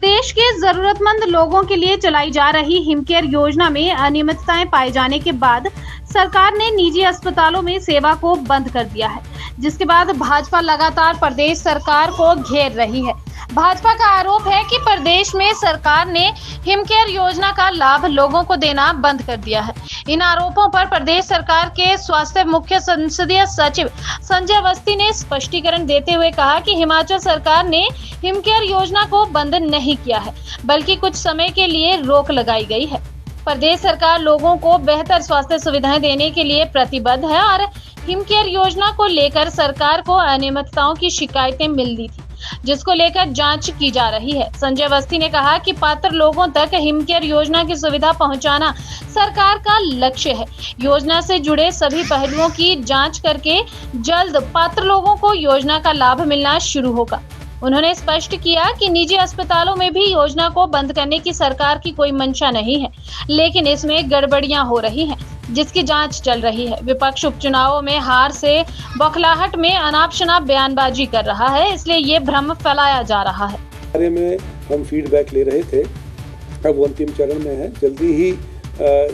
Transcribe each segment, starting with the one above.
देश के जरूरतमंद लोगों के लिए चलाई जा रही हिमकेयर योजना में अनियमितताएं पाए जाने के बाद सरकार ने निजी अस्पतालों में सेवा को बंद कर दिया है, जिसके बाद भाजपा लगातार प्रदेश सरकार को घेर रही है। भाजपा का आरोप है कि प्रदेश में सरकार ने हिमकेयर योजना का लाभ लोगों को देना बंद कर दिया है। इन आरोपों पर प्रदेश सरकार के स्वास्थ्य मुख्य संसदीय सचिव संजय अवस्थी ने स्पष्टीकरण देते हुए कहा कि हिमाचल सरकार ने हिमकेयर योजना को बंद नहीं किया है, बल्कि कुछ समय के लिए रोक लगाई गई है। प्रदेश सरकार लोगों को बेहतर स्वास्थ्य सुविधाएं देने के लिए प्रतिबद्ध है और हिमकेयर योजना को लेकर सरकार को अनियमितताओं की शिकायतें मिल रही थी, जिसको लेकर जांच की जा रही है। संजय अवस्थी ने कहा कि पात्र लोगों तक हिमकेयर योजना की सुविधा पहुंचाना सरकार का लक्ष्य है। योजना से जुड़े सभी पहलुओं की जांच करके जल्द पात्र लोगों को योजना का लाभ मिलना शुरू होगा। उन्होंने स्पष्ट किया कि निजी अस्पतालों में भी योजना को बंद करने की सरकार की कोई मंशा नहीं है, लेकिन इसमें गड़बड़ियां हो रही हैं, जिसकी जांच चल रही है। विपक्ष उपचुनावों में हार से बौखलाहट में अनाप शनाप बयानबाजी कर रहा है, इसलिए ये भ्रम फैलाया जा रहा है। बारे में हम फीडबैक ले रहे थे, अब वो अंतिम चरण में है। जल्दी ही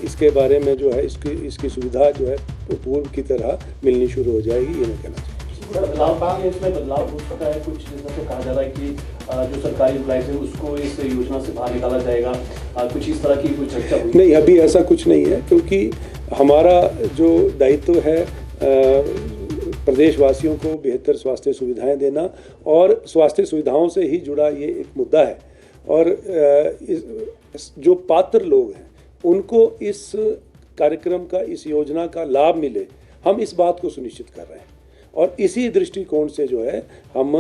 इसके बारे में जो है इसकी सुविधा जो है पूर्व की तरह मिलनी शुरू हो जाएगी, ये मैं कहना चाहूँगा। इसमें बदलाव हो सकता है कुछ, जैसा तो कहा जा रहा है कि जो सरकारी एम्प्लॉइज है उसको इस योजना से बाहर निकाला जाएगा, कुछ इस तरह की कुछ चर्चा हुई? नहीं, अभी ऐसा कुछ नहीं है, क्योंकि हमारा जो दायित्व है प्रदेशवासियों को बेहतर स्वास्थ्य सुविधाएं देना, और स्वास्थ्य सुविधाओं से ही जुड़ा ये एक मुद्दा है। और जो पात्र लोग हैं उनको इस कार्यक्रम का, इस योजना का लाभ मिले, हम इस बात को सुनिश्चित कर रहे हैं। और इसी दृष्टिकोण से जो है हम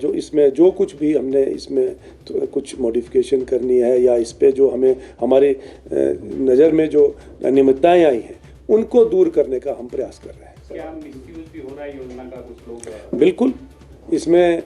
जो इसमें जो कुछ भी हमने इसमें तो कुछ मॉडिफिकेशन करनी है, या इस पे जो हमें हमारे नज़र में जो अनियमितताएं आई हैं उनको दूर करने का हम प्रयास कर रहे हैं। क्या मिसयूज भी हो रहा है योजना का कुछ लोग? बिल्कुल, इसमें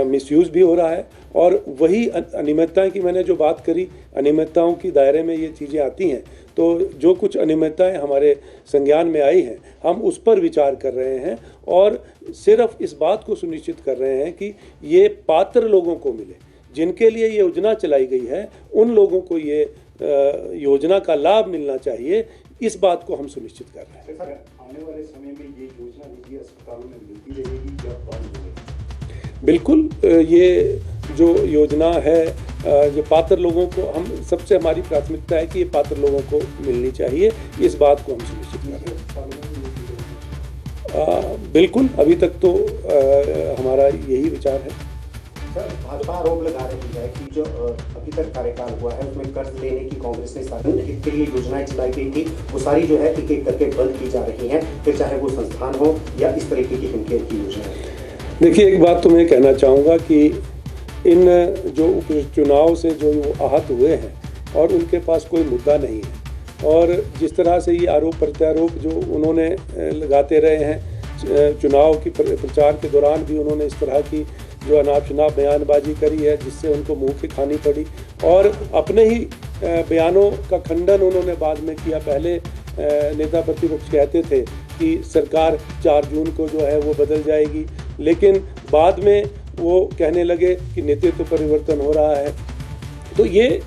मिसयूज भी हो रहा है, और वही अनियमितताएं की मैंने जो बात करी, अनियमितताओं की दायरे में ये चीज़ें आती हैं। तो जो कुछ अनियमितताएं हमारे संज्ञान में आई हैं, हम उस पर विचार कर रहे हैं, और सिर्फ इस बात को सुनिश्चित कर रहे हैं कि ये पात्र लोगों को मिले, जिनके लिए ये योजना चलाई गई है, उन लोगों को ये योजना का लाभ मिलना चाहिए। इस बात को हम सुनिश्चित कर रहे हैं। सर, आने वाले समय में ये योजना निजी अस्पतालों में मिलती रहेगी या बंद होगी? बिल्कुल, ये जो योजना है, जो पात्र लोगों को, हम सबसे हमारी प्राथमिकता है कि ये पात्र लोगों को मिलनी चाहिए। इस बात को हम सुनिश्चित कर रहे हैं। बिल्कुल, अभी तक तो हमारा यही विचार है। सर, भाजपा आरोप लगा रही है कि जो अभी तक कार्यकाल हुआ है उसमें कर्ज लेने की कांग्रेस ने साधन हित के लिए योजनाएं चलाई गई थी, वो सारी जो है एक एक करके बंद की जा रही हैं, फिर चाहे वो संस्थान हो या इस तरीके की हिमकेयर की योजनाएं। देखिए, एक बात तो मैं कहना चाहूँगा कि इन जो उपचुनाव से जो वो आहत हुए हैं और उनके पास कोई मुद्दा नहीं है, और जिस तरह से ये आरोप प्रत्यारोप जो उन्होंने लगाते रहे हैं, चुनाव की प्रचार के दौरान भी उन्होंने इस तरह की जो अनाप शनाप बयानबाजी करी है, जिससे उनको मुंह की खानी पड़ी, और अपने ही बयानों का खंडन उन्होंने बाद में किया। पहले नेता प्रतिपक्ष कहते थे कि सरकार 4 जून को जो है वो बदल जाएगी, लेकिन बाद में वो कहने लगे कि नेतृत्व परिवर्तन हो रहा है। तो ये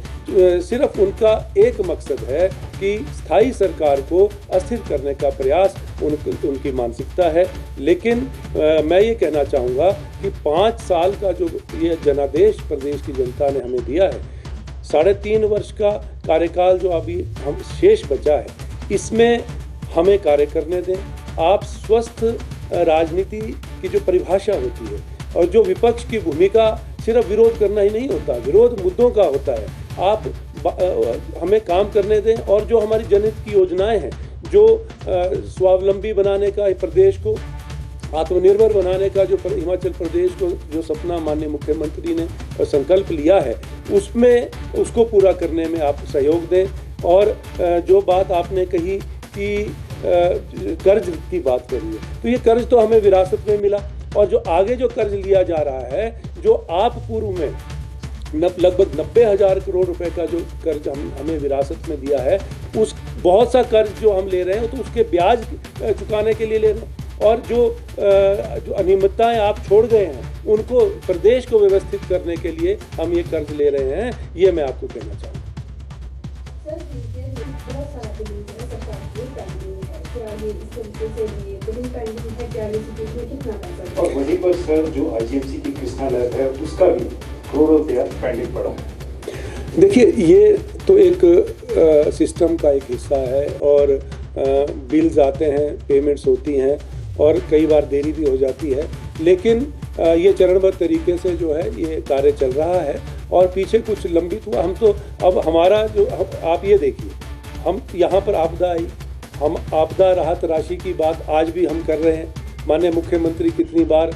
सिर्फ उनका एक मकसद है कि स्थायी सरकार को अस्थिर करने का प्रयास उनकी मानसिकता है। लेकिन मैं ये कहना चाहूँगा कि 5 साल का जो ये जनादेश प्रदेश की जनता ने हमें दिया है, 3.5 वर्ष का कार्यकाल जो अभी हम शेष बचा है, इसमें हमें कार्य करने दें। आप स्वस्थ राजनीति की जो परिभाषा होती है, और जो विपक्ष की भूमिका सिर्फ विरोध करना ही नहीं होता, विरोध मुद्दों का होता है। आप हमें काम करने दें, और जो हमारी जनहित की योजनाएं हैं, जो स्वावलंबी बनाने का, प्रदेश को आत्मनिर्भर बनाने का जो हिमाचल प्रदेश को जो सपना माननीय मुख्यमंत्री ने संकल्प लिया है, उसमें उसको पूरा करने में आप सहयोग दें। और जो बात आपने कही कि कर्ज की बात करी है, तो ये कर्ज तो हमें विरासत में मिला, और जो आगे जो कर्ज लिया जा रहा है, जो आप पूर्व में लगभग 90,000 करोड़ रुपए का जो कर्ज हमें विरासत में दिया है, उस बहुत सा कर्ज जो हम ले रहे हैं तो उसके ब्याज चुकाने के लिए ले रहे हैं। और जो अनियमितताएं आप छोड़ गए हैं, उनको प्रदेश को व्यवस्थित करने के लिए हम ये कर्ज ले रहे हैं, ये मैं आपको कहना चाहूँगा। सर, बहुत सारा बिलिंग है, सरकार की पेंडिंग है, क्या ये इस तरीके से ये बिलिंग पेंडिंग है, क्या ये सिचुएशन कितना पैसा? और वहीं पर सर जो आईजीएमसी की कृष्णा नहर है उसका भी करोड़ों रुपया पेंडिंग पड़ा है। देखिए, ये तो एक सिस्टम का एक हिस्सा है और बिल्स आते हैं, पेमेंट्स होती हैं और कई बार देरी भी हो जाती है, लेकिन ये चरणबद्ध तरीके से जो है ये कार्य चल रहा है और पीछे कुछ लंबित हुआ। हम तो अब हमारा जो आप ये देखिए, हम यहाँ पर आपदा आई, हम आपदा राहत राशि की बात आज भी हम कर रहे हैं। माननीय मुख्यमंत्री कितनी बार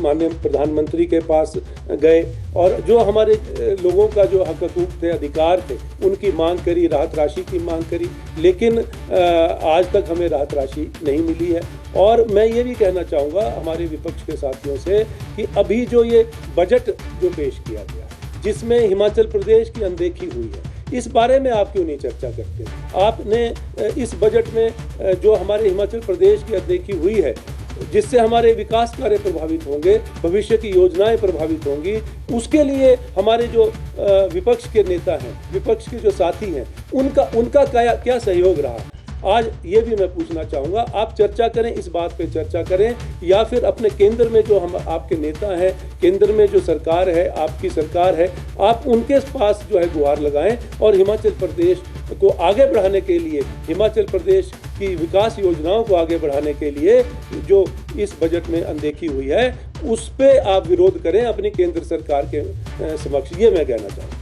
माननीय प्रधानमंत्री के पास गए और जो हमारे लोगों का जो हकूक़ थे, अधिकार थे, उनकी मांग करी, राहत राशि की मांग करी, लेकिन आज तक हमें राहत राशि नहीं मिली है। और मैं ये भी कहना चाहूँगा हमारे विपक्ष के साथियों से कि अभी जो ये बजट जो पेश किया गया, जिसमें हिमाचल प्रदेश की अनदेखी हुई है, इस बारे में आप क्यों नहीं चर्चा करते? आपने इस बजट में जो हमारे हिमाचल प्रदेश की अनदेखी हुई है, जिससे हमारे विकास कार्य प्रभावित होंगे, भविष्य की योजनाएं प्रभावित होंगी, उसके लिए हमारे जो विपक्ष के नेता हैं, विपक्ष के जो साथी हैं, उनका क्या सहयोग रहा? आज ये भी मैं पूछना चाहूँगा, आप चर्चा करें, इस बात पे चर्चा करें, या फिर अपने केंद्र में जो हम आपके नेता हैं, केंद्र में जो सरकार है, आपकी सरकार है, आप उनके पास जो है गुहार लगाएं और हिमाचल प्रदेश को आगे बढ़ाने के लिए, हिमाचल प्रदेश की विकास योजनाओं को आगे बढ़ाने के लिए जो इस बजट में अनदेखी हुई है, उस पे आप विरोध करें अपनी केंद्र सरकार के समक्ष, ये मैं कहना चाहूँगा।